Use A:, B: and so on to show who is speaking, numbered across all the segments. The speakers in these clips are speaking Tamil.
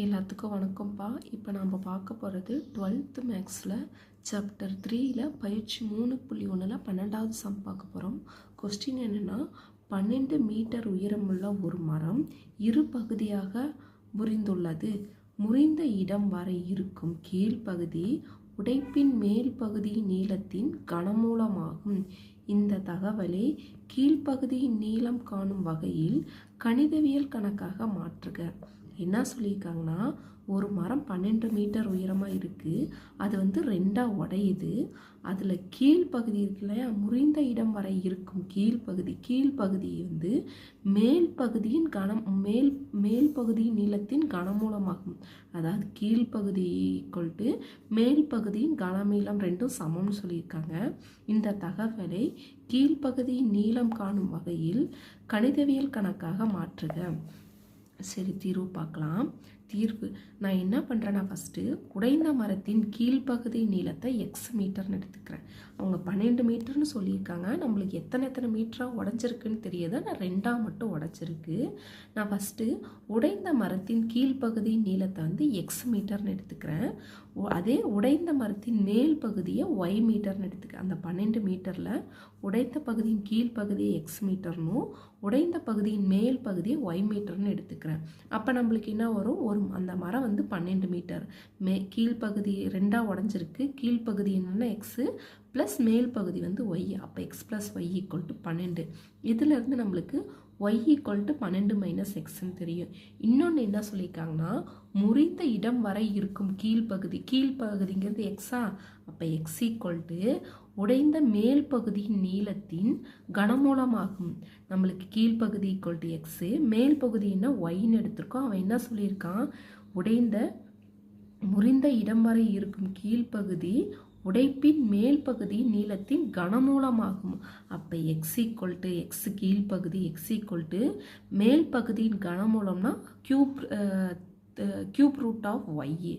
A: எல்லாத்துக்கும் வணக்கம்ப்பா. இப்போ நம்ம பார்க்க போகிறது 12th மேக்ஸில் சாப்டர் 3ல் பயிற்சி 3.1ல் 12வது சம் பார்க்க போகிறோம். கொஸ்டின் என்னென்னா, 12 மீட்டர் உயரமுள்ள ஒரு மரம் இரு பகுதியாக முறிந்துள்ளது. முறிந்த இடம் வரை இருக்கும் கீழ்ப்பகுதி உடைப்பின் மேல் பகுதி நீளத்தின் கனமூலமாகும். இந்த தகவலை கீழ்ப்பகுதியின் நீளம் காணும் வகையில் கணிதவியல் கணக்காக மாற்றுக. என்ன சொல்லியிருக்காங்கன்னா, ஒரு மரம் 12 மீட்டர் உயரமாக இருக்குது. அது ரெண்டாக உடையுது. அதில் கீழ்ப்பகுதி இருக்கு இல்லையா, முறிந்த இடம் வரை இருக்கும் கீழ்ப்பகுதி மேல் பகுதியின் மேல் பகுதியின் நீளத்தின் கனமூலமாகும். அதாவது கீழ்ப்பகுதி ஈக்குவல் மேல் பகுதியின் கனமீளம் ரெண்டும் சமம்னு சொல்லியிருக்காங்க. இந்த தகவலை கீழ்ப்பகுதியின் நீளம் காணும் வகையில் கணிதவியல் கணக்காக மாற்றுக. சரி, தீர்வு பார்க்கலாம். தீர்வு நான் என்ன பண்ணுறேன்னா, ஃபஸ்ட்டு உடைந்த மரத்தின் கீழ்ப்பகுதி நீளத்தை எக்ஸ் மீட்டர்னு எடுத்துக்கிறேன். அவங்க 12 மீட்டர்னு சொல்லியிருக்காங்க. நம்மளுக்கு எத்தனை மீட்டராக உடஞ்சிருக்குன்னு தெரியாது. நான் 2ஆக மட்டும் உடச்சிருக்கு. நான் ஃபஸ்ட்டு உடைந்த மரத்தின் கீழ்ப்பகுதி நீளத்தை எக்ஸ் மீட்டர்னு எடுத்துக்கிறேன். அதே உடைந்த மரத்தின் மேல் பகுதியை ஒய் மீட்டர்னு எடுத்துக்கிறேன். அந்த 12 மீட்டரில் உடைந்த பகுதியின் கீழ்ப்பகுதியை எக்ஸ் மீட்டர்னும் உடைந்த பகுதியின் மேல் பகுதியை ஒய் மீட்டர்னு எடுத்துக்கிறேன். அப்போ நம்மளுக்கு என்ன வரும், அந்த மரம் 12 மீட்டர், கீழ்ப்பகுதி 2ஆக உடஞ்சிருக்கு. கீழ்ப்பகுதி என்னென்னா எக்ஸு ப்ளஸ் மேல் பகுதி ஒய். அப்போ X plus Y equal to 12. இதிலேருந்து நம்மளுக்கு ஒய் ஈக்குவல் டு 12 மைனஸ் எக்ஸ்ன்னு தெரியும். இன்னொன்று என்ன சொல்லியிருக்காங்கன்னா, முறிந்த இடம் வரை இருக்கும் கீழ்ப்பகுதிங்கிறது எக்ஸா. அப்போ எக்ஸ் ஈக்குவல் டு உடைந்த மேல் பகுதியின் நீளத்தின் கனமூலமாகும். நம்மளுக்கு கீழ்ப்பகுதி ஈக்குவல் டு எக்ஸு, மேல் பகுதி என்ன ஒய்ன்னு எடுத்திருக்கோம். அவன் என்ன சொல்லியிருக்கான், முறிந்த இடம் வரை இருக்கும் கீழ்ப்பகுதி உடைப்பின் மேல் பகுதி நீளத்தின் கனமூலமாகும். அப்போ எக்ஸ் ஈக்குவல் டு எக்ஸ் கீழ்ப்பகுதி, எக்ஸ் ஈக்குவல் டு மேல் பகுதியின் கனமூலம்னா கியூப் ரூட் ஆஃப் ஒய்.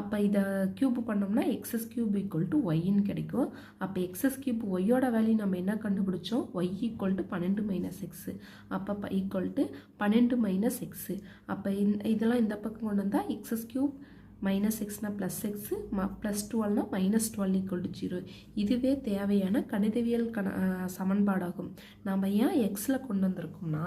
A: அப்போ இதை கியூப் பண்ணோம்னா எக்ஸஸ் கியூப் ஈக்குவல் டு ஒய்ன்னு கிடைக்கும். அப்போ எக்ஸஸ் கியூப் ஒய்யோட வேல்யூ நம்ம என்ன கண்டுபிடிச்சோம், y equal to 12 minus x. அப்போ ஈக்குவல் டு 12 மைனஸ் எக்ஸு. அப்போ இதெல்லாம் இந்த பக்கம் கொண்டு வந்தால் எக்ஸஸ் கியூப் மைனஸ் எக்ஸ்னா ப்ளஸ் எக்ஸு, ப்ளஸ் 12னா மைனஸ் 12 ஈக்குவல் டு 0. இதுவே தேவையான கணிதவியல் சமன்பாடாகும். நம்ம ஏன் எக்ஸில் கொண்டு வந்திருக்கோம்னா,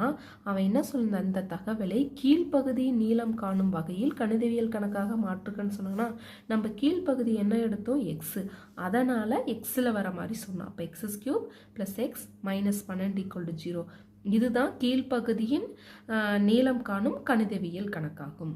A: அவன் என்ன சொல்லியிருந்தான், அந்த தகவலை கீழ்ப்பகுதி நீளம் காணும் வகையில் கணிதவியல் கணக்காக மாற்றுக்கன்னு சொன்னாங்கன்னா, நம்ம கீழ்ப்பகுதி என்ன எடுத்தோம், எக்ஸு. அதனால் எக்ஸில் வர மாதிரி சொன்னான். அப்போ excess cube plus X minus 12 equal to 0. இதுதான் கீழ்ப்பகுதியின் நீளம் காணும் கணிதவியல் கணக்காகும்.